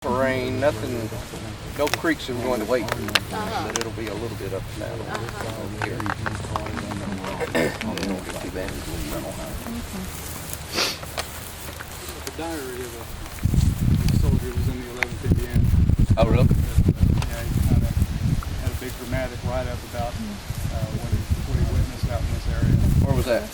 Rain, nothing, no creeks are going to wait through, but it'll be a little bit up and down here. It won't get too bad. The diary of a soldier was in the 11th Indiana. Oh, really? Yeah, he kind of had a big dramatic write-up about what he witnessed out in this area. Where was that?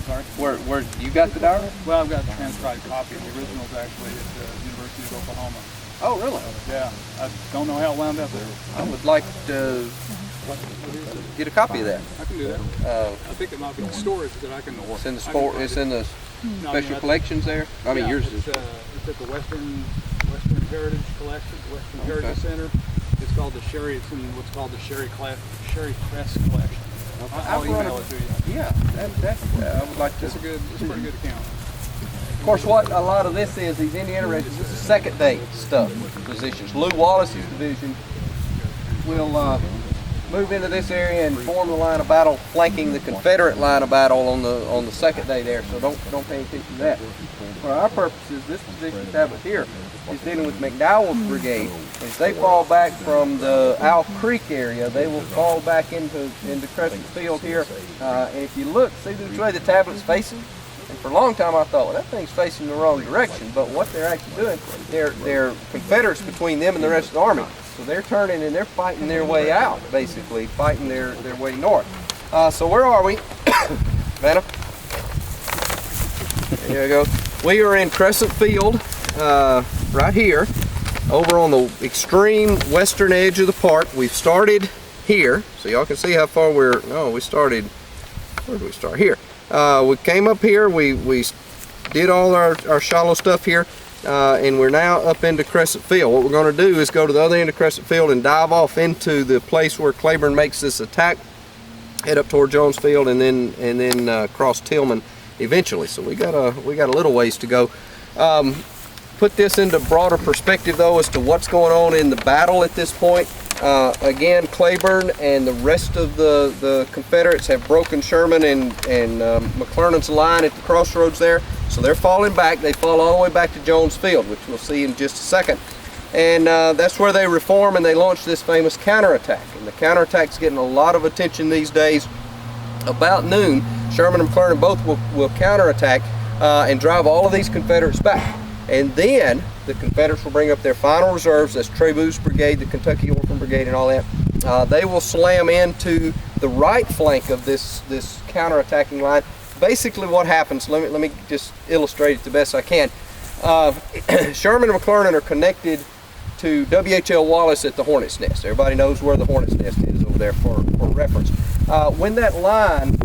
Sorry? Where you got the diary? Well, I've got a transcribed copy. The original's actually at the University of Oklahoma. Oh, really? Yeah, I don't know how it wound up there. I would like to get a copy of that. I can do that. I think it might be in storage that I can. It's in the sport. It's in the special collections there. I mean, yours is. It's at the Western Heritage Collection, Western Heritage Center. It's called the Sherry. It's in what's called the Sherry Crest Collection. I'll email it to you. Yeah, I would like to. It's a pretty good account. Of course, what a lot of this is, these Indiana regiments, this is second day stuff, positions. Lew Wallace's division will move into this area and form the line of battle, flanking the Confederate line of battle on the second day there. So don't pay attention to that. For our purposes, this position established here is dealing with McDowell's brigade. As they fall back from the Owl Creek area, they will fall back into Crescent Field here. And if you look, see which way the tablet's facing? And for a long time I thought, well, that thing's facing the wrong direction. But what they're actually doing, they're Confederates between them and the rest of the army. So they're turning and they're fighting their way out, basically, fighting their way north. So where are we? Vanna? There you go. We are in Crescent Field, right here, over on the extreme western edge of the park. We've started here, so y'all can see how far we started, where did we start? Here. We came up here, we did all our Shiloh stuff here, and we're now up into Crescent Field. What we're going to do is go to the other end of Crescent Field and dive off into the place where Cleburne makes this attack, head up toward Jones Field, and then cross Tillman eventually. So we got a little ways to go. Put this into broader perspective though as to what's going on in the battle at this point. Again, Cleburne and the rest of the Confederates have broken Sherman and McClernand's line at the crossroads there. So they're falling back. They fall all the way back to Jones Field, which we'll see in just a second. And that's where they reform and they launch this famous counterattack. And the counterattack's getting a lot of attention these days. About noon, Sherman and McClernand both will counterattack and drive all of these Confederates back. And then the Confederates will bring up their final reserves. That's Treboux's brigade, the Kentucky Orphan Brigade, and all that. They will slam into the right flank of this counterattacking line. Basically, what happens? Let me just illustrate it the best I can. Sherman and McClernand are connected to W.H.L. Wallace at the Hornet's Nest. Everybody knows where the Hornet's Nest is over there for reference. When that line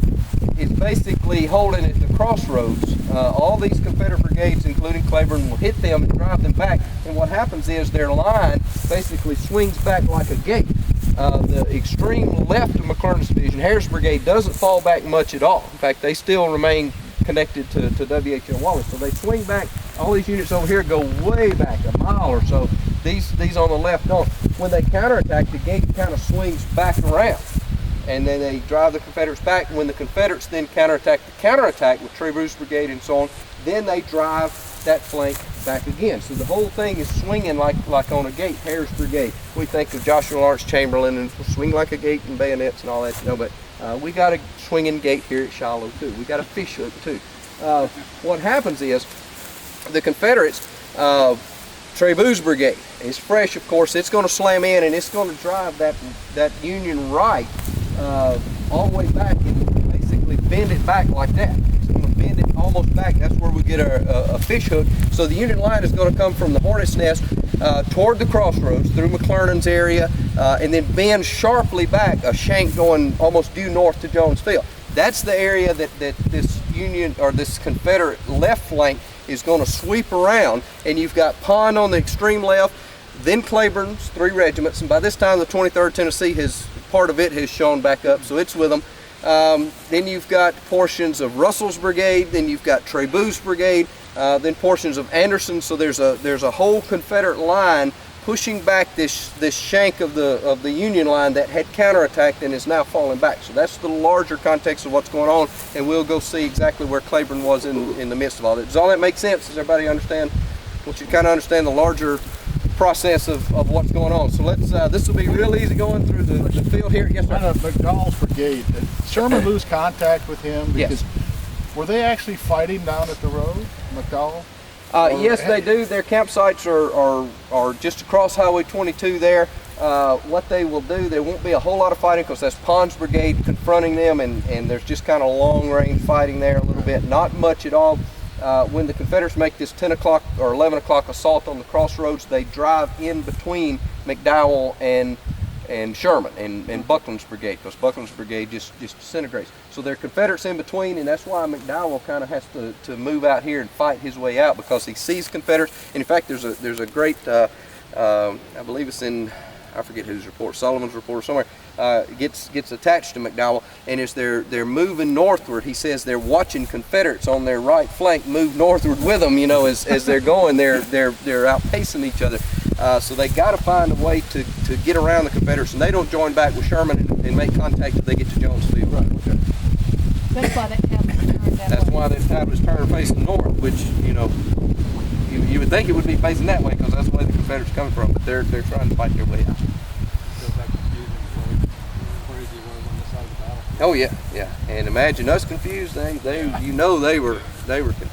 is basically holding at the crossroads, all these Confederate brigades, including Cleburne, will hit them and drive them back. And what happens is their line basically swings back like a gate. The extreme left of McClernand's division, Harris Brigade, doesn't fall back much at all. In fact, they still remain connected to W.H.L. Wallace. So they swing back. All these units over here go way back, a mile or so. These on the left don't. When they counterattack, the gate kind of swings back around. And then they drive the Confederates back. When the Confederates then counterattack with Treboux's brigade and so on, then they drive that flank back again. So the whole thing is swinging like on a gate. Harris Brigade. We think of Joshua Lawrence Chamberlain and swing like a gate and bayonets and all that, but we got a swinging gate here at Shiloh too. We got a fish hook too. What happens is the Confederates, Treboux's brigade is fresh, of course. It's going to slam in and it's going to drive that Union right all the way back and basically bend it back like that. It's going to bend it almost back. That's where we get a fish hook. So the Union line is going to come from the Hornet's Nest toward the crossroads through McClernand's area and then bend sharply back, a shank going almost due north to Jones Field. That's the area that this Union or this Confederate left flank is going to sweep around, and you've got Pond on the extreme left, then Cleburne's 3 regiments, and by this time the 23rd Tennessee part of it has shown back up, so it's with them. Then you've got portions of Russell's brigade, then you've got Treboux's brigade, then portions of Anderson. So there's a whole Confederate line pushing back this shank of the Union line that had counterattacked and is now falling back. So that's the larger context of what's going on, and we'll go see exactly where Cleburne was in the midst of all that. Does all that make sense? Does everybody understand? I want you to kind of understand the larger process of what's going on. So let's, this will be real easy going through the field here. Yes, sir. McDowell's brigade, did Sherman lose contact with him? Because Yes. were they actually fighting down at the road, McDowell? Yes, they do. Their campsites are just across Highway 22 there. What they will do, there won't be a whole lot of fighting because that's Pond's brigade confronting them, and there's just kind of long range fighting there a little bit. Not much at all. When the Confederates make this 10 o'clock or 11 o'clock assault on the crossroads, they drive in between McDowell and Sherman and Buckland's brigade, because Buckland's brigade just disintegrates. So there are Confederates in between, and that's why McDowell kind of has to move out here and fight his way out, because he sees Confederates. And in fact, there's a great, I believe it's in, I forget whose report, Sullivan's report or somewhere, gets attached to McDowell, and as they're moving northward, he says they're watching Confederates on their right flank move northward with them. You know, as they're going, they're outpacing each other. So they got to find a way to get around the Confederates, and they don't join back with Sherman and make contact until they get to Jones Field. Right, okay. That's why that tablet's turned that That's way. why that tablet's turned facing north, which, you know, you would think it would be facing that way because that's where the Confederates are coming from, but they're trying to fight their way out. Goes back to confusing where crazy it was on this side of the battle. Oh yeah, yeah. And imagine us confused. They you know they were confused.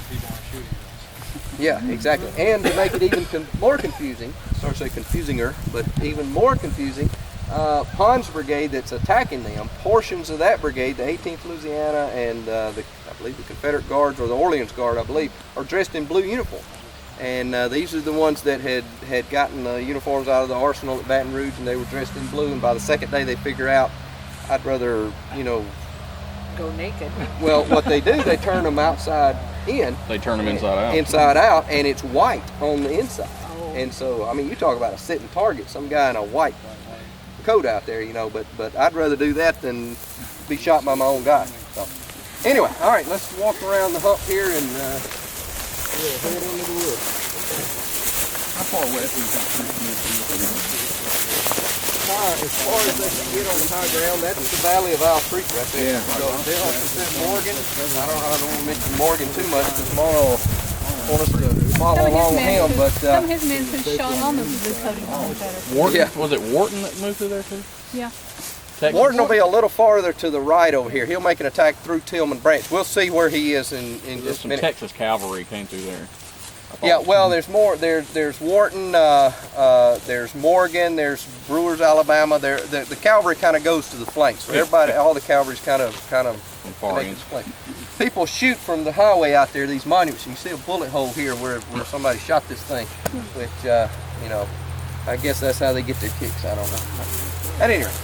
People aren't shooting at us. Yeah, exactly. And to make it even more confusing, sorry to say confusinger, but even more confusing, Pond's brigade that's attacking them, portions of that brigade, the 18th Louisiana and I believe the Confederate Guards or the Orleans Guard, I believe, are dressed in blue uniform. And these are the ones that had gotten the uniforms out of the arsenal at Baton Rouge, and they were dressed in blue. And by the second day, they figure out, I'd rather, you know, Go naked. well, what they do, they turn them outside in. They turn them inside out. Inside out, and it's white on the inside. Oh. And so, I mean, you talk about a sitting target, some guy in a white coat out there, you know, but I'd rather do that than be shot by my own guy. So, anyway, all right, let's walk around the hump here and we'll head into the woods. How far west is that? As far as they can get on the high ground, that's the valley of Owl Creek right there. Yeah. So they'll present Morgan. I don't want to mention Morgan too much because Mono want us to follow along with him, but some of his men have shot on the blue coating on the Confederates. Wharton? Yeah. Was it Wharton that moved through there too? Yeah. Texas? Morton will be a little farther to the right over here. He'll make an attack through Tillman Branch. We'll see where he is in There's just a some minute. Texas cavalry came through there. Yeah, well, there's more. There's Wharton, there's Morgan, there's Brewers, Alabama. The cavalry kind of goes to the flanks. So everybody, all the cavalry's kind of far connected in. to the flank. People shoot from the highway out there. These monuments. You can see a bullet hole here where somebody shot this thing. Which you know, I guess that's how they get their kicks. I don't know. At any rate.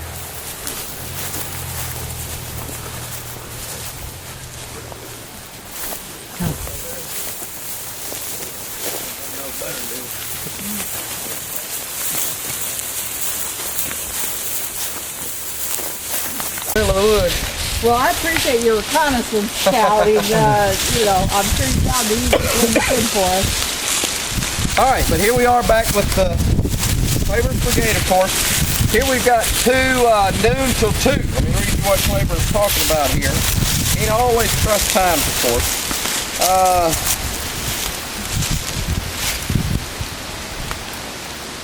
Well, I appreciate your reconnaissance scouting. You know, I'm sure you found these good for us. All right, but here we are back with the Cleburne Brigade, of course. Here we've got noon till 2. Let me read you what Cleburne's talking about here. Ain't always trust times, of course.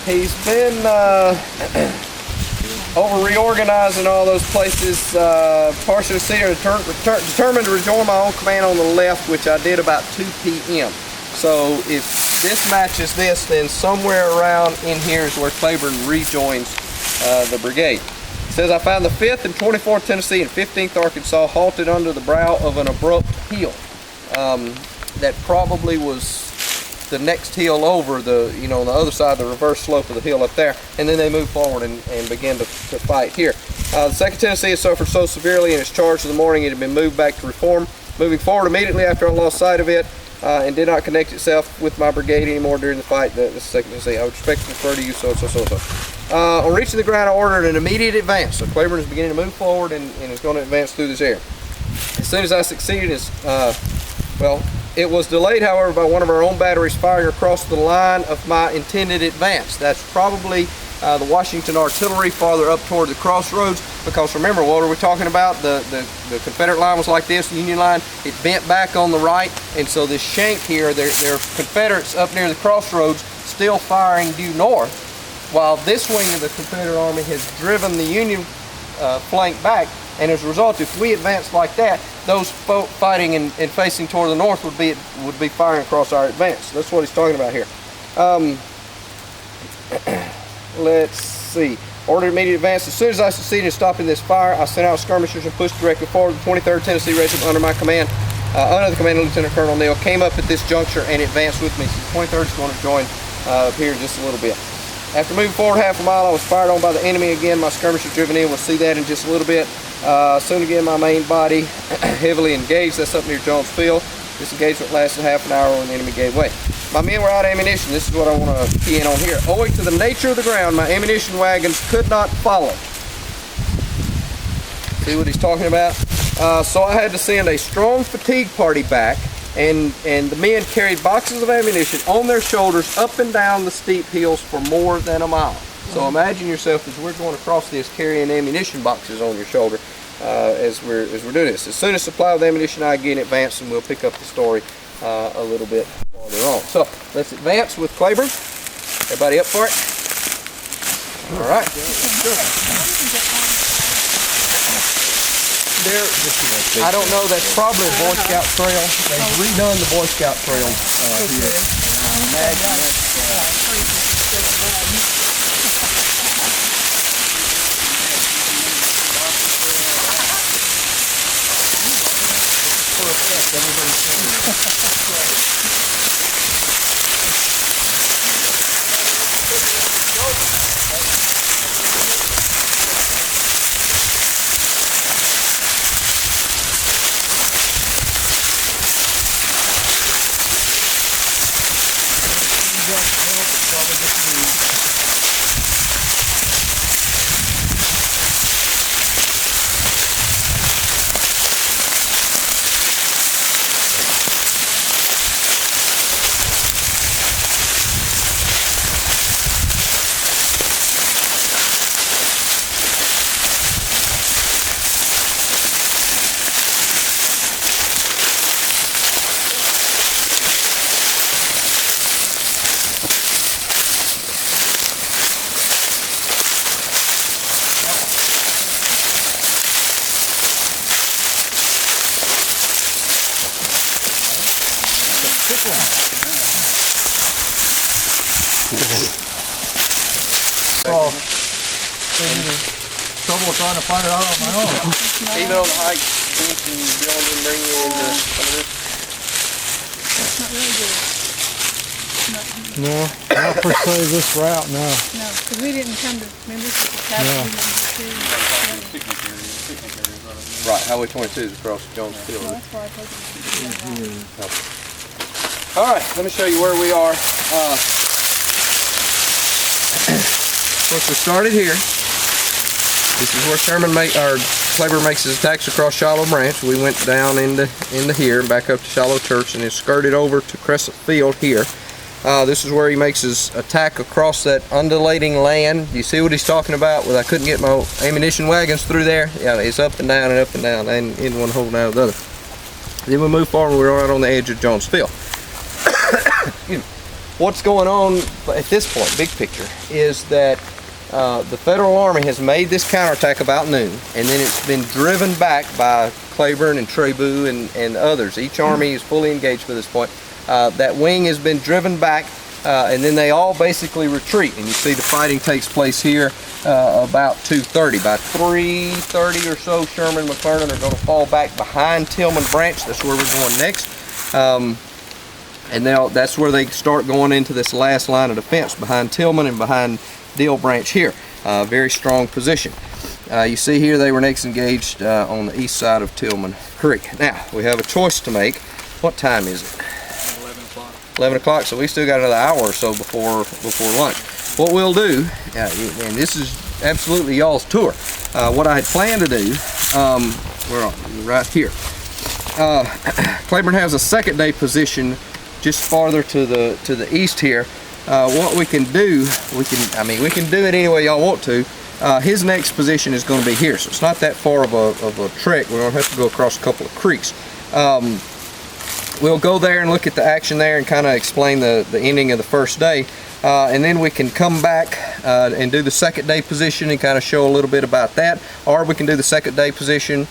He's been over reorganizing all those places. Partially determined to rejoin my own command on the left, which I did about 2 p.m. So if this matches this, then somewhere around in here is where Cleburne rejoins the brigade. It says, I found the 5th and 24th Tennessee and 15th Arkansas halted under the brow of an abrupt hill. That probably was the next hill over, on the other side, the reverse slope of the hill up there, and then they moved forward and began to fight here. The 2nd Tennessee had suffered so severely in its charge of the morning it had been moved back to reform. Moving forward immediately after I lost sight of it, and did not connect itself with my brigade anymore during the fight. The 2nd Tennessee, I would respect to refer to you, so. On reaching the ground, I ordered an immediate advance. So Cleburne is beginning to move forward and is going to advance through this area. As soon as I succeeded, it was delayed, however, by one of our own batteries firing across the line of my intended advance. That's probably the Washington artillery farther up toward the crossroads, because remember, what are we talking about? The Confederate line was like this, the Union line, it bent back on the right, and so this shank here, there are Confederates up near the crossroads still firing due north, while this wing of the Confederate Army has driven the Union flank back. And as a result, if we advance like that, those folk fighting and facing toward the north would be firing across our advance. That's what he's talking about here. Let's see. Ordered immediate advance. As soon as I succeeded in stopping this fire, I sent out skirmishers and pushed directly forward. The 23rd Tennessee Regiment under my command, under the command of Lieutenant Colonel Neal, came up at this juncture and advanced with me. So the 23rd is going to join up here in just a little bit. After moving forward half a mile, I was fired on by the enemy again. My skirmishers driven in. We'll see that in just a little bit. Soon again, my main body heavily engaged. That's up near Jones Field. This engagement lasted half an hour when the enemy gave way. My men were out of ammunition. This is what I want to key in on here. Owing to the nature of the ground, my ammunition wagons could not follow. See what he's talking about? So I had to send a strong fatigue party back, and the men carried boxes of ammunition on their shoulders up and down the steep hills for more than a mile. So imagine yourself as we're going across this carrying ammunition boxes on your shoulder as we're doing this. As soon as supply with ammunition I get in advance, and we'll pick up the story a little bit farther on. So let's advance with Cleburne. Everybody up for it? All right. I don't know, that's probably a Boy Scout trail. They've redone the Boy Scout trail here. Imagine Trouble trying to find it out on my own. even on the hike, Bill didn't bring you into some of this. Not really good. No, not per se this route, no. No, because we didn't come to, remember, this is the capital. Right, Highway 22 is across Jones Field. That's why I told you. All right, let me show you where we are. Once we started here, this is where Cleburne makes his attacks across Shiloh Branch. We went down into here and back up to Shiloh Church and then skirted over to Crescent Field here. This is where he makes his attack across that undulating land. You see what he's talking about? Well, I couldn't get my ammunition wagons through there. Yeah, it's up and down and up and down, and in one hole and out of the other. Then we move forward, we're right on the edge of Jones Field. What's going on at this point, big picture, is that the Federal Army has made this counterattack about noon, and then it's been driven back by Cleburne and Trabue and others. Each army is fully engaged by this point. That wing has been driven back, and then they all basically retreat. And you see the fighting takes place here about 2:30. By 3:30 or so, Sherman and McClernand are going to fall back behind Tillman Branch. That's where we're going next. And that's where they start going into this last line of defense behind Tillman and behind Deal Branch here. Very strong position. You see here they were next engaged on the east side of Tillman Creek. Now, we have a choice to make. What time is it? 11 o'clock. 11 o'clock, so we still got another hour or so before lunch. What we'll do, and this is absolutely y'all's tour, what I had planned to do, where are we? Right here. Cleburne has a second day position just farther to the east here. What we can do, we can do it any way y'all want to. His next position is going to be here, so it's not that far of a trek. We're going to have to go across a couple of creeks. We'll go there and look at the action there and kind of explain the ending of the first day. and then we can come back and do the second day position and kind of show a little bit about that, or we can do the second day position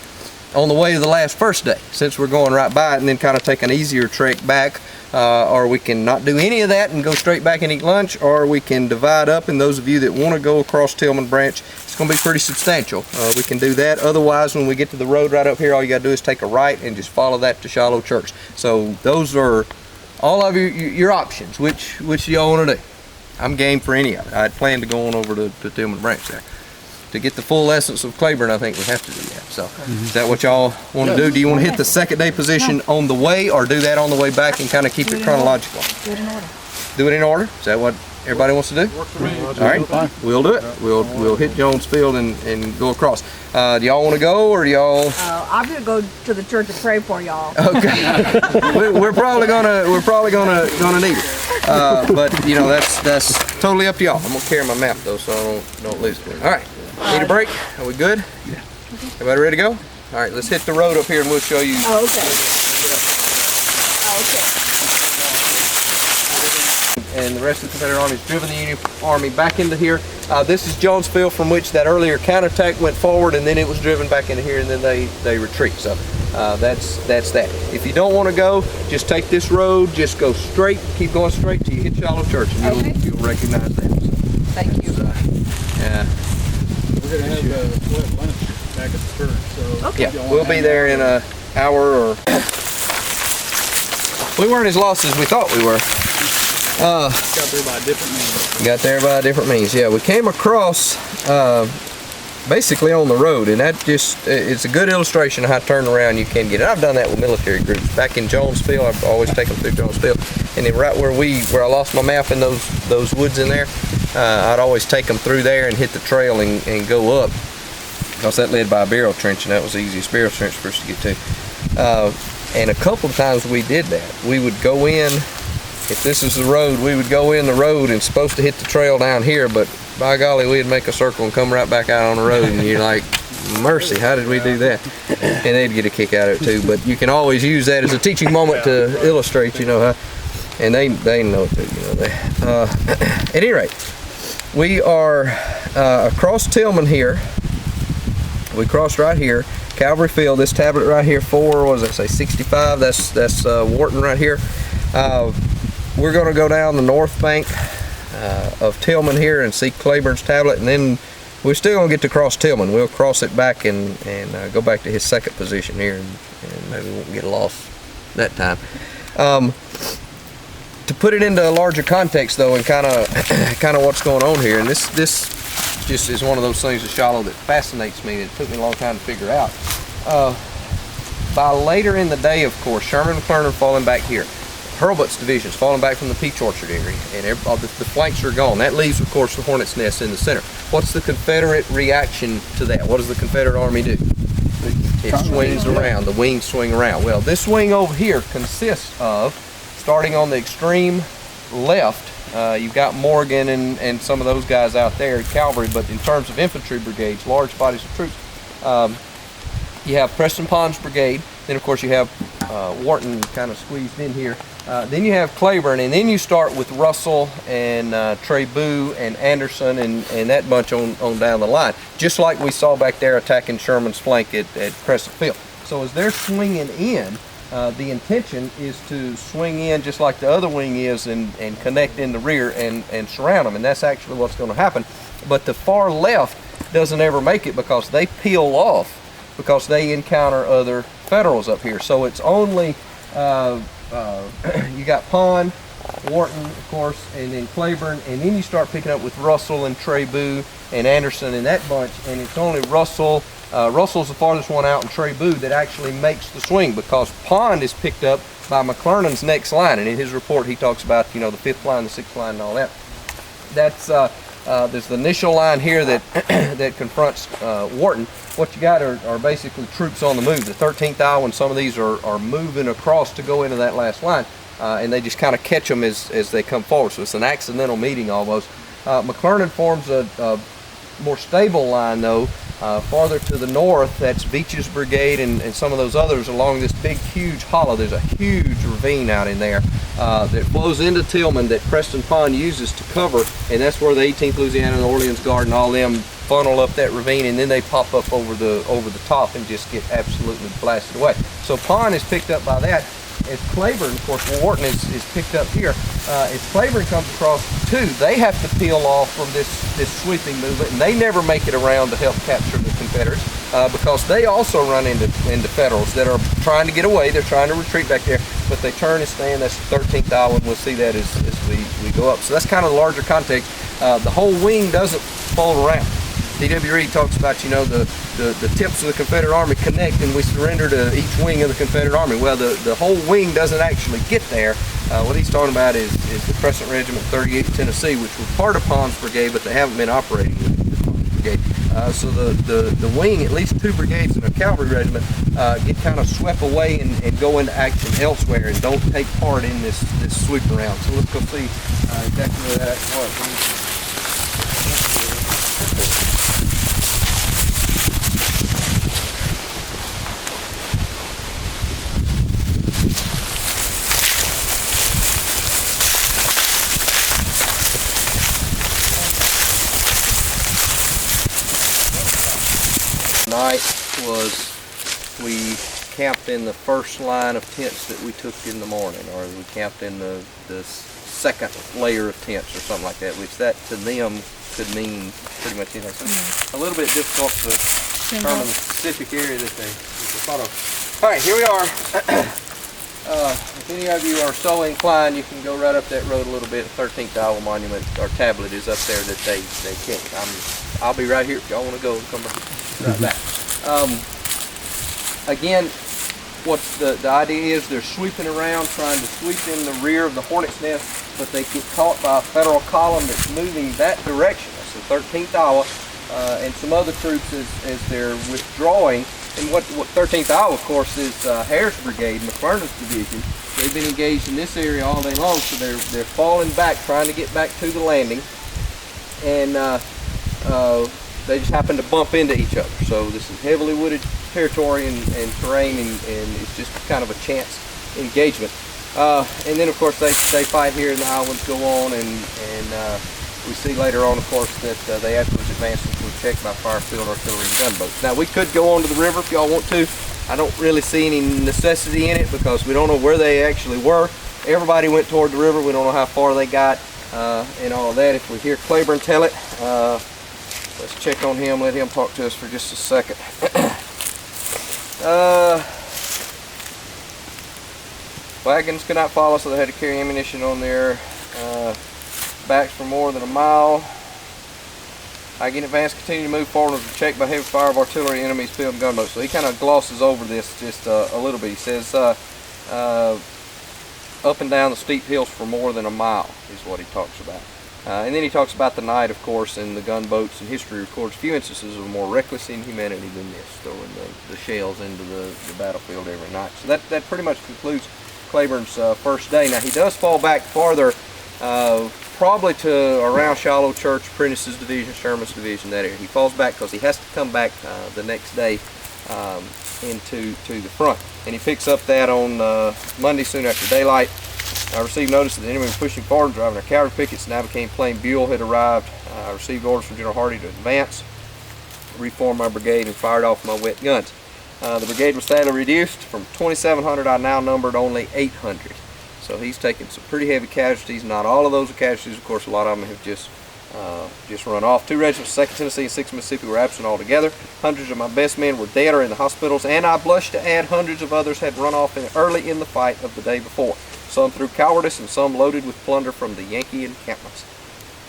on the way to the first day, since we're going right by it, and then kind of take an easier trek back, or we can not do any of that and go straight back and eat lunch, or we can divide up, and those of you that want to go across Tillman Branch, it's going to be pretty substantial. We can do that. Otherwise, when we get to the road right up here, all you got to do is take a right and just follow that to Shiloh Church. So those are all of your options. Which do y'all want to do? I'm game for any of it. I had planned to go on over to Tillman Branch there. To get the full essence of Cleburne, I think we have to do that. So, is that what y'all want to do? Do you want to hit the second day position on the way, or do that on the way back and kind of keep it chronological? Do it in order. Do it in order? Is that what everybody wants to do? All right, we'll do it. We'll hit Jones Field and go across. Do y'all want to go, or do y'all? I'm gonna go to the church and pray for y'all. Okay. we're probably gonna need it. But you know, that's totally up to y'all. I'm gonna carry my map though, so I don't lose it. All right. Need a break? Are we good? Yeah. Everybody ready to go? All right, let's hit the road up here and we'll show you. Oh, okay. And the rest of the Confederate Army's driven the Union Army back into here. This is Jones Field, from which that earlier counterattack went forward, and then it was driven back into here, and then they retreat. So that's that. If you don't want to go, just take this road, just go straight, keep going straight till you hit Shiloh Church, and you'll recognize that. So, Thank you. yeah. We're going to have a split lunch back at the church. So Okay. Yeah, we'll be there in an hour or... We weren't as lost as we thought we were. got there by a different means. Got there by a different means. Yeah, we came across basically on the road, and that just, it's a good illustration of how turned around you can get. And I've done that with military groups. Back in Jones Field, I've always taken them through Jones Field. And then right where I lost my map in those woods in there, I'd always take them through there and hit the trail and go up, because that led by a barrel trench, and that was the easiest barrel trench for us to get to. And a couple of times we did that. We would go in, if this is the road, we would go in the road and supposed to hit the trail down here, but by golly, we'd make a circle and come right back out on the road, and you're like, mercy, how did we do that? And they'd get a kick out of it too. But you can always use that as a teaching moment to illustrate, you know, how, and they know it too, you know. At any rate, we are across Tillman here. We crossed right here, Calvary Field. This tablet right here, 65. That's Wharton right here. We're going to go down the north bank of Tillman here and see Cleburne's tablet, and then we're still going to get to cross Tillman. We'll cross it back and go back to his second position here, and maybe we won't get lost that time. To put it into a larger context, though, and kind of what's going on here, and this just is one of those things of Shiloh that fascinates me, that it took me a long time to figure out. By later in the day, of course, Sherman and McClernand falling back here. Hurlbut's division's falling back from the Peach Orchard area, and the flanks are gone. That leaves, of course, the Hornet's Nest in the center. What's the Confederate reaction to that? What does the Confederate Army do? It swings around. The wings swing around. Well, this wing over here consists of, starting on the extreme left, you've got Morgan and some of those guys out there, cavalry, but in terms of infantry brigades, large bodies of troops, you have Preston Pond's brigade. Then, of course, you have Wharton kind of squeezed in here. Then you have Cleburne, and then you start with Russell and Trabue and Anderson and that bunch on down the line, just like we saw back there attacking Sherman's flank at Crescent Field. So as they're swinging in, the intention is to swing in just like the other wing is and connect in the rear and surround them, and that's actually what's going to happen. But the far left doesn't ever make it because they peel off because they encounter other Federals up here. So it's only you got Pond, Wharton, of course, and then Cleburne, and then you start picking up with Russell and Trabue and Anderson and that bunch, and it's only Russell's the farthest one out, and Trabue that actually makes the swing, because Pond is picked up by McClernand's next line, and in his report he talks about, you know, the 5th line, the 6th line, and all that. That's there's the initial line here that that confronts Wharton. What you got are basically troops on the move. The 13th Iowa, some of these are moving across to go into that last line, and they just kind of catch them as they come forward. So it's an accidental meeting almost. McClernand forms a more stable line, though, farther to the north. That's Beach's brigade and some of those others along this big, huge hollow. There's a huge ravine out in there that flows into Tillman that Preston Pond uses to cover, and that's where the 18th Louisiana and Orleans Guard and all them funnel up that ravine, and then they pop up over the top and just get absolutely blasted away. So Pond is picked up by that. As Cleburne, of course, Wharton is picked up here. As Cleburne comes across too, they have to peel off from this sweeping movement, and they never make it around to help capture the Confederates because they also run into Federals that are trying to get away. They're trying to retreat back there, but they turn and stand. That's the 13th hour, and we'll see that as we go up. So that's kind of the larger context. The whole wing doesn't fold around. D.W. Reed talks about, you know, the tips of the Confederate Army connect and we surrender to each wing of the Confederate Army. Well, the whole wing doesn't actually get there. What he's talking about is the Crescent Regiment 38th Tennessee, which was part of Pond's Brigade, but they haven't been operating with Pond's Brigade. So the wing, at least 2 brigades and a cavalry regiment, get kind of swept away and go into action elsewhere and don't take part in this sweep around. So let's go see exactly where that was. Night was we camped in the first line of tents that we took in the morning, or we camped in the second layer of tents or something like that, which that to them could mean pretty much anything. So a little bit difficult to determine the specific area that they thought of. All right, here we are. If any of you are so inclined, you can go right up that road a little bit. The 13th Iowa Monument or tablet is up there that they kept. I'll be right here if y'all want to go and come right back. Again, what the idea is, they're sweeping around, trying to sweep in the rear of the Hornet's Nest, but they get caught by a Federal column that's moving that direction. That's the 13th Iowa and some other troops as they're withdrawing. And what 13th Iowa, of course, is Hare's Brigade, McFarland's division. They've been engaged in this area all day long, so they're falling back, trying to get back to the landing, and they just happen to bump into each other. So this is heavily wooded territory and terrain, and it's just kind of a chance engagement. And then, of course, they fight here, and the Iowans go on, and we see later on, of course, that they afterwards advance into a check by fire, field artillery, and gunboats. Now, we could go on to the river if y'all want to. I don't really see any necessity in it because we don't know where they actually were. Everybody went toward the river. We don't know how far they got and all of that. If we hear Cleburne tell it, let's check on him, let him talk to us for just a second. Wagons could not follow, so they had to carry ammunition on their backs for more than a mile. Again, advance continued to move forward with a check by heavy fire of artillery, enemies, field, and gunboats. So he kind of glosses over this just a little bit. He says up and down the steep hills for more than a mile is what he talks about. And then he talks about the night, of course, and the gunboats, and history records a few instances of more reckless inhumanity than this, throwing the shells into the battlefield every night. So that pretty much concludes Cleburne's first day. Now, he does fall back farther, probably to around Shiloh Church, Prentice's division, Sherman's division, that area. He falls back because he has to come back the next day into the front. And he picks up that on Monday soon after daylight. I received notice that the enemy was pushing forward, driving their cavalry pickets. Now became plain Buell had arrived. I received orders from General Hardee to advance, reform my brigade, and fired off my wet guns. The brigade was sadly reduced. From 2,700, I now numbered only 800. So he's taken some pretty heavy casualties. Not all of those are casualties. Of course, a lot of them have just run off. 2 regiments, 2nd Tennessee and 6th Mississippi, were absent altogether. Hundreds of my best men were dead or in the hospitals, and I blush to add hundreds of others had run off early in the fight of the day before. Some through cowardice and some loaded with plunder from the Yankee encampments.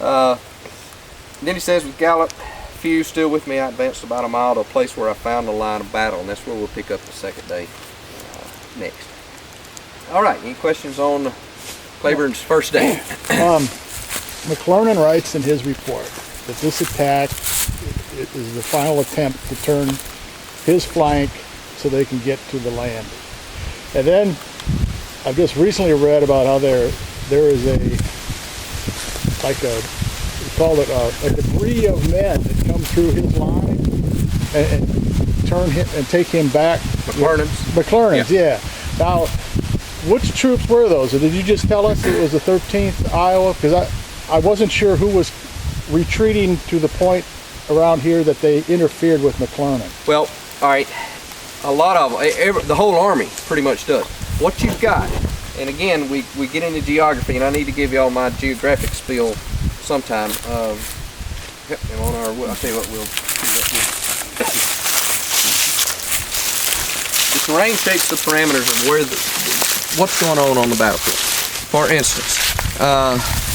Then he says, with Gallup few still with me, I advanced about a mile to a place where I found the line of battle, and that's where we'll pick up the second day next. All right, any questions on Cleburne's first day? McClernand writes in his report that this attack is the final attempt to turn his flank so they can get to the land. And then I've just recently read about how there is we call it a debris of men that come through his line and turn him and take him back. McClernand's? McClernand's, yeah. Now, which troops were those? Or did you just tell us it was the 13th Iowa? Because I wasn't sure who was retreating to the point around here that they interfered with McClernand. Well, all right, a lot of the whole army pretty much does. What you've got, and again, we get into geography, and I need to give you all my geographic spiel sometime. Yep, and on our, I'll tell you what, we'll do that here. The terrain shapes the parameters of where what's going on the battlefield. For instance,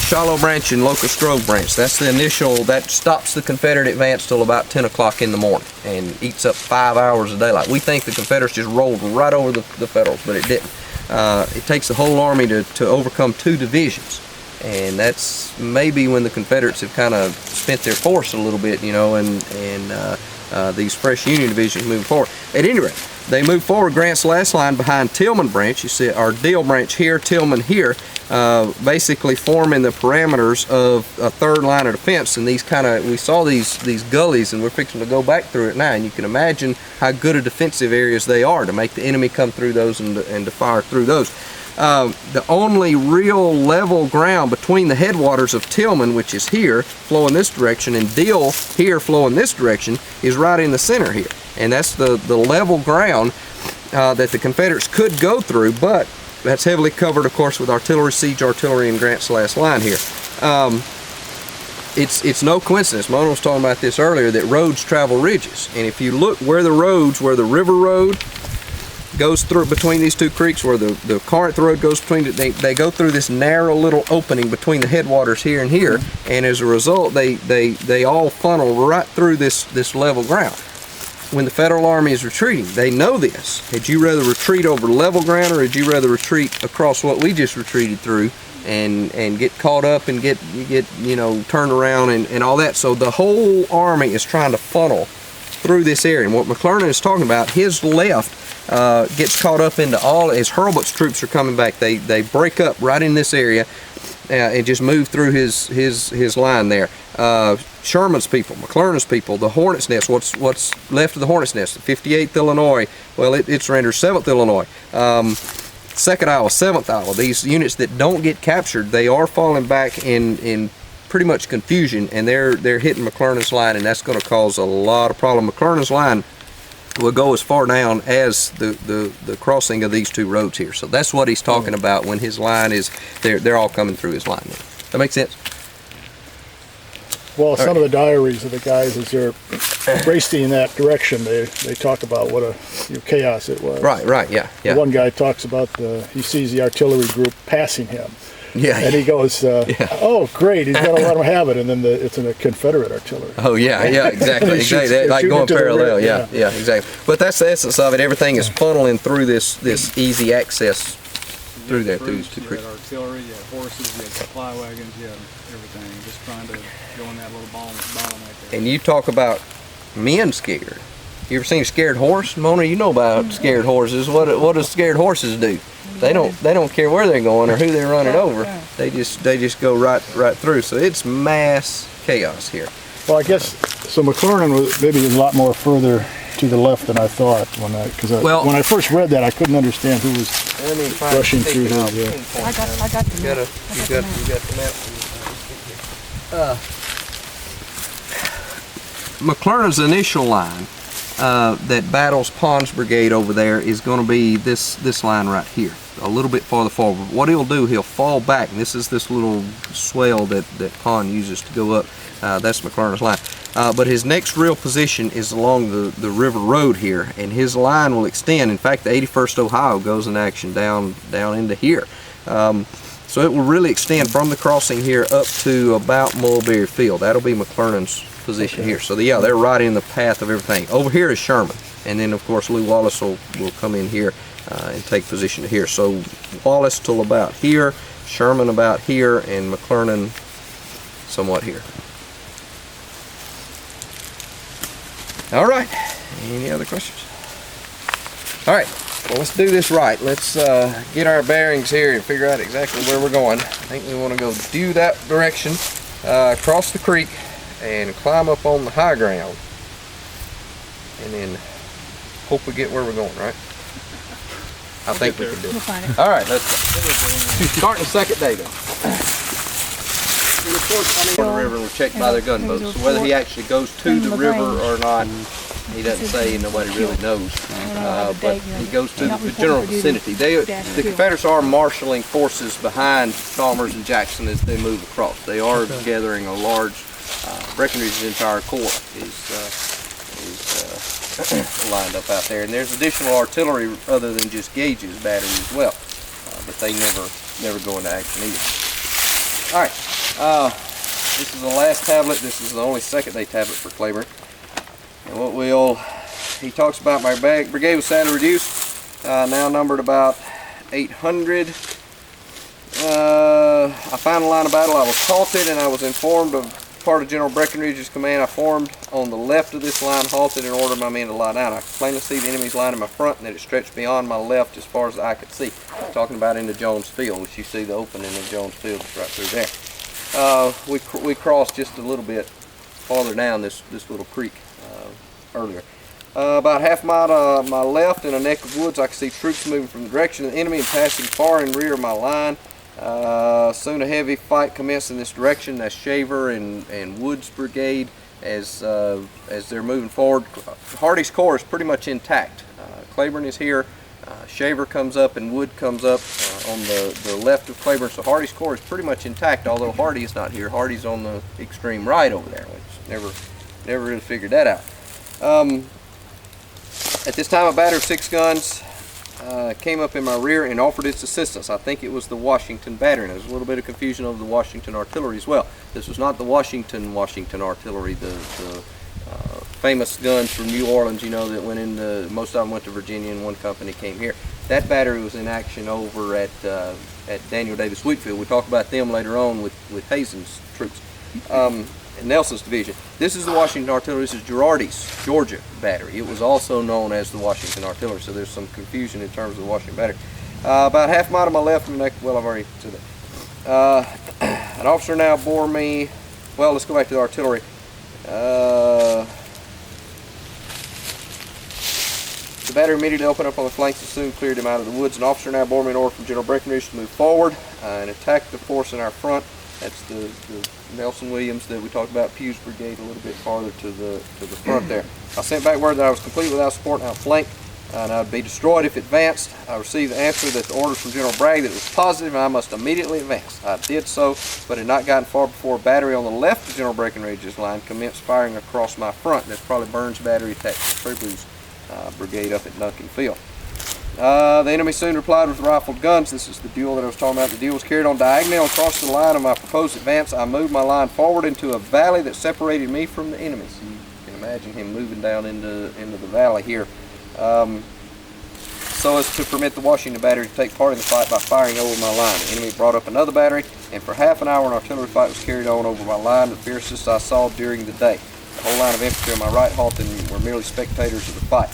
Shiloh branch and Locust Grove branch, that's the initial, that stops the Confederate advance till about 10 o'clock in the morning and eats up 5 hours of daylight. We think the Confederates just rolled right over the Federals, but it didn't. It takes the whole army to overcome 2 divisions. And that's maybe when the Confederates have kind of spent their force a little bit, you know, and these fresh Union divisions moving forward. At any rate, they move forward Grant's last line behind Tillman branch. You see our Deal branch here, Tillman here, basically forming the parameters of a 3rd line of defense. And these we saw these gullies, and we're fixing to go back through it now. And you can imagine how good a defensive areas they are to make the enemy come through those and to fire through those. The only real level ground between the headwaters of Tillman, which is here, flowing this direction, and Deal here flowing this direction, is right in the center here. And that's the level ground that the Confederates could go through, but that's heavily covered, of course, with artillery, siege artillery, and Grant's last line here. It's no coincidence, Mona was talking about this earlier, that roads travel ridges. And if you look where the river road goes through between these 2 creeks, where the Corinth road goes between, they go through this narrow little opening between the headwaters here and here, and as a result they all funnel right through this level ground. When the Federal Army is retreating, they know this. Had you rather retreat over level ground, or had you rather retreat across what we just retreated through and get caught up and get you know, turned around and all that? So the whole army is trying to funnel through this area. And what McClernand is talking about, his left gets caught up into all, as Hurlbut's troops are coming back, they break up right in this area and just move through his line there. Sherman's people, McClernand's people, the Hornet's Nest, what's left of the Hornet's Nest, the 58th Illinois, well, it surrenders 7th Illinois. 2nd Iowa, 7th Iowa, these units that don't get captured, they are falling back in pretty much confusion, and they're hitting McClernand's line, and that's going to cause a lot of problem. McClernand's line will go as far down as the crossing of these 2 roads here. So that's what he's talking about when his line is, they're all coming through his line now. That makes sense? Well, some of the diaries of the guys, as they're racing in that direction, they talk about what a chaos it was. Right, yeah. One guy talks about he sees the artillery group passing him. Yeah. And he goes, oh, great, he's going to let them have it. And then it's in a Confederate artillery. Oh, yeah, exactly. Like going parallel, yeah, exactly. But that's the essence of it. Everything is funneling through this easy access through there, through these 2 creeks. You had artillery, you had horses, you had supply wagons, you had everything. Just trying to go in that little bottleneck there. And you talk about men scared. You ever seen a scared horse? Mona, you know about scared horses. What do scared horses do? They don't care where they're going or who they're running over. They just go right through. So it's mass chaos here. Well, I guess so. McClernand was maybe a lot more further to the left than I thought when I first read that, I couldn't understand who was rushing through his. I got the map. You got the map. McClernand's initial line that battles Pond's brigade over there is going to be this line right here, a little bit farther forward. What he'll do, he'll fall back, and this is this little swell that Pond uses to go up. That's McClernand's line. But his next real position is along the river road here, and his line will extend. In fact, the 81st Ohio goes in action down into here. So it will really extend from the crossing here up to about Mulberry Field. That'll be McClernand's position here. So yeah, they're right in the path of everything. Over here is Sherman, and then of course Lew Wallace will come in here and take position here. So Wallace till about here, Sherman about here, and McClernand somewhat here. All right, any other questions? All right, well, let's do this right. Let's get our bearings here and figure out exactly where we're going. I think we want to go due that direction, across the creek, and climb up on the high ground, and then hope we get where we're going, right? I think we can do We'll it. find it. All right, let's go. Starting the second day though. And of course, on the river, we're checked by their gunboats. So whether he actually goes to the river or not, he doesn't say, and nobody really knows. But he goes to the general vicinity. The Confederates are marshaling forces behind Chalmers and Jackson as they move across. They are gathering a large. Breckinridge's entire corps is lined up out there, and there's additional artillery other than just Gage's battery as well, but they never go into action either. All right, this is the last tablet. This is the only second day tablet for Cleburne, and he talks about my brigade was sadly reduced, now numbered about 800. I found the line of battle. I was halted, and I was informed of part of General Breckinridge's command. I formed on the left of this line, halted, and ordered my men to lie down. I could plainly see the enemy's line in my front, and that it stretched beyond my left as far as the eye could see. I'm talking about into Jones Field, which you see the opening of Jones Field is right through there. We crossed just a little bit farther down this little creek earlier. About half a mile to my left in a neck of woods, I could see troops moving from the direction of the enemy and passing far in rear of my line. Soon a heavy fight commenced in this direction. That's Shaver and Wood's brigade as they're moving forward. Hardy's corps is pretty much intact. Cleburne is here. Shaver comes up and Wood comes up on the left of Cleburne. So Hardy's corps is pretty much intact, although Hardy is not here. Hardy's on the extreme right over there, which never really figured that out. At this time, a battery of 6 guns came up in my rear and offered its assistance. I think it was the Washington battery. There's a little bit of confusion over the Washington artillery as well. This was not the Washington artillery, the famous guns from New Orleans, you know, that went into, most of them went to Virginia and one company came here. That battery was in action over at Daniel Davis Wheatfield. We'll talk about them later on with Hazen's troops. Nelson's division. This is the Washington artillery. This is Girardi's Georgia battery. It was also known as the Washington artillery, so there's some confusion in terms of the Washington battery. About half a mile to my left, well, I've already said that. An officer now bore me, well, let's go back to the artillery. The battery immediately opened up on the flanks and soon cleared him out of the woods. An officer now bore me an order from General Breckinridge to move forward and attack the force in our front. That's the Nelson Williams that we talked about, Pugh's brigade, a little bit farther to the front there. I sent back word that I was completely without support and outflanked, and I would be destroyed if advanced. I received the answer that the orders from General Bragg that it was positive and I must immediately advance. I did so, but had not gotten far before a battery on the left of General Breckinridge's line commenced firing across my front. That's probably Burns' battery attacked Cleburne's brigade up at Duncan Field. The enemy soon replied with rifled guns. This is the duel that I was talking about. The duel was carried on diagonal across the line of my proposed advance. I moved my line forward into a valley that separated me from the enemy. So you can imagine him moving down into the valley here. So as to permit the Washington battery to take part in the fight by firing over my line. The enemy brought up another battery, and for half an hour an artillery fight was carried on over my line, the fiercest I saw during the day. The whole line of infantry on my right halted and were merely spectators of the fight.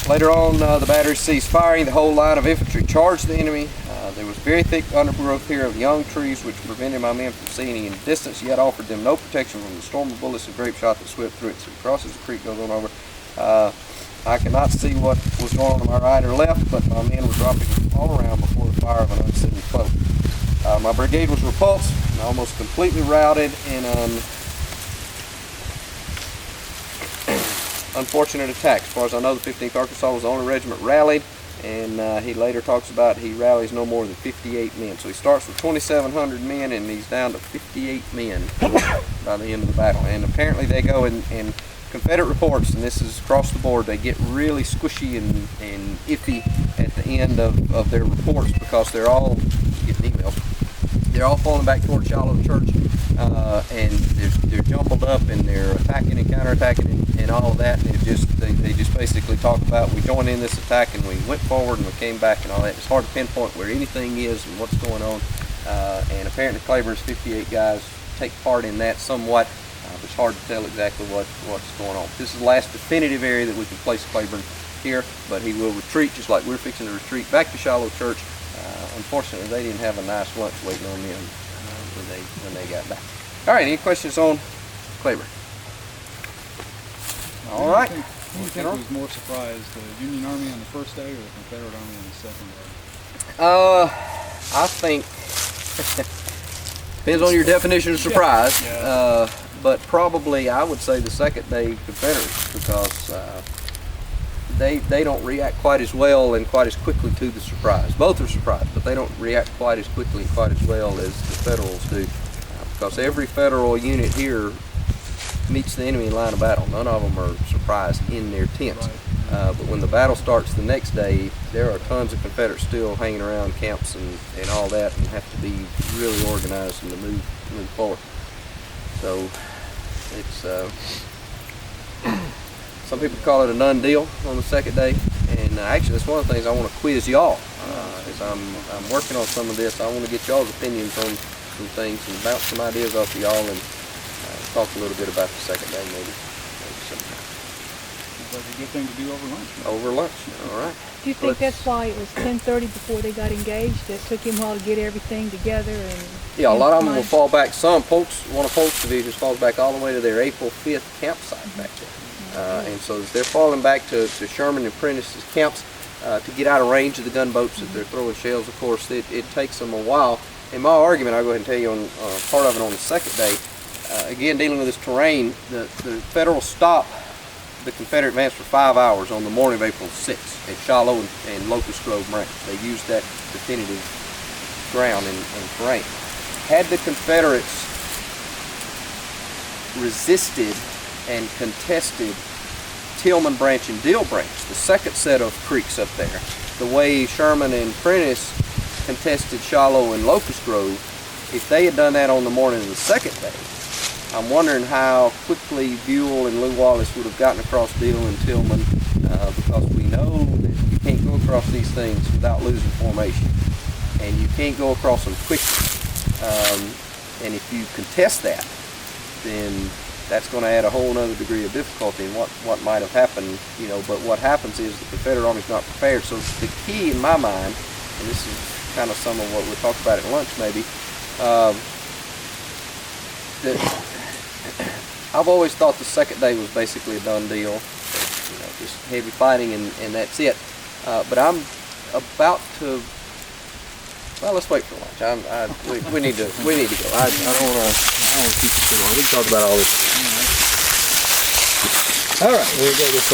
Later on, the battery ceased firing. The whole line of infantry charged the enemy. There was very thick undergrowth here of young trees which prevented my men from seeing any in the distance, yet offered them no protection from the storm of bullets and grape shot that swept through it. So he crosses the creek, goes on over. I cannot see what was going on to my right or left, but my men were dropping all around before the fire of an unseen foe. My brigade was repulsed and almost completely routed in an unfortunate attack. As far as I know, the 15th Arkansas was the only regiment rallied, and he later talks about he rallies no more than 58 men. So he starts with 2,700 men, and he's down to 58 men by the end of the battle. And apparently they go in Confederate reports, and this is across the board, they get really squishy and iffy at the end of their reports because they're all getting emails. They're all falling back toward Shiloh Church, and they're jumbled up, and they're attacking and counterattacking and all of that. And they just basically talk about, we joined in this attack and we went forward and we came back and all that. It's hard to pinpoint where anything is and what's going on. And apparently Cleburne's 58 guys take part in that somewhat. It's hard to tell exactly what's going on. This is the last definitive area that we can place Cleburne here, but he will retreat just like we're fixing to retreat back to Shiloh Church. Unfortunately, they didn't have a nice lunch waiting on them when they got back. All right, any questions on Cleburne? All right, Who do you think was more surprised, the Union Army on the first day or the Confederate Army on the second day? I think depends on your definition of surprise. Yeah. But probably I would say the second day Confederates, because they don't react quite as well and quite as quickly to the surprise. Both are surprised, but they don't react quite as quickly and quite as well as the Federals do. Because every Federal unit here meets the enemy in line of battle. None of them are surprised in their tents. Right. But when the battle starts the next day, there are tons of Confederates still hanging around camps and all that, and have to be really organized and to move forward. So it's some people call it a done deal on the second day, and actually that's one of the things I want to quiz y'all. As I'm working on some of this, I want to get y'all's opinions on some things and bounce some ideas off of y'all, and talk a little bit about the second day maybe sometime. Seems like a good thing to do over lunch. Over lunch, all right. Do you think that's why it was 10:30 before they got engaged? It took him a while to get everything together and... Yeah, a lot of them will fall back. One of Polk's divisions falls back all the way to their April 5th campsite back there. And so as they're falling back to Sherman and Prentice's camps to get out of range of the gunboats that they're throwing shells, of course, it takes them a while. In my argument, I'll go ahead and tell you on part of it on the second day, again, dealing with this terrain, the Federals stopped the Confederate advance for 5 hours on the morning of April 6th at Shiloh and Locust Grove Range. They used that definitive ground and terrain. Had the Confederates resisted and contested Tillman Branch and Dill Branch, the second set of creeks up there, the way Sherman and Prentice contested Shiloh and Locust Grove, if they had done that on the morning of the second day, I'm wondering how quickly Buell and Lew Wallace would have gotten across Dill and Tillman, because we know that you can't go across these things without losing formation, and you can't go across them quickly. And if you contest that, then that's going to add a whole other degree of difficulty in what might have happened, but what happens is the Confederate Army's not prepared. So the key in my mind, and this is kind of some of what we'll talk about at lunch maybe, that I've always thought the second day was basically a done deal, just heavy fighting and that's it. But I'm about to, well, let's wait for lunch. We need to go. I don't want to keep it too long. We can talk about all this. All right, we'll go this way.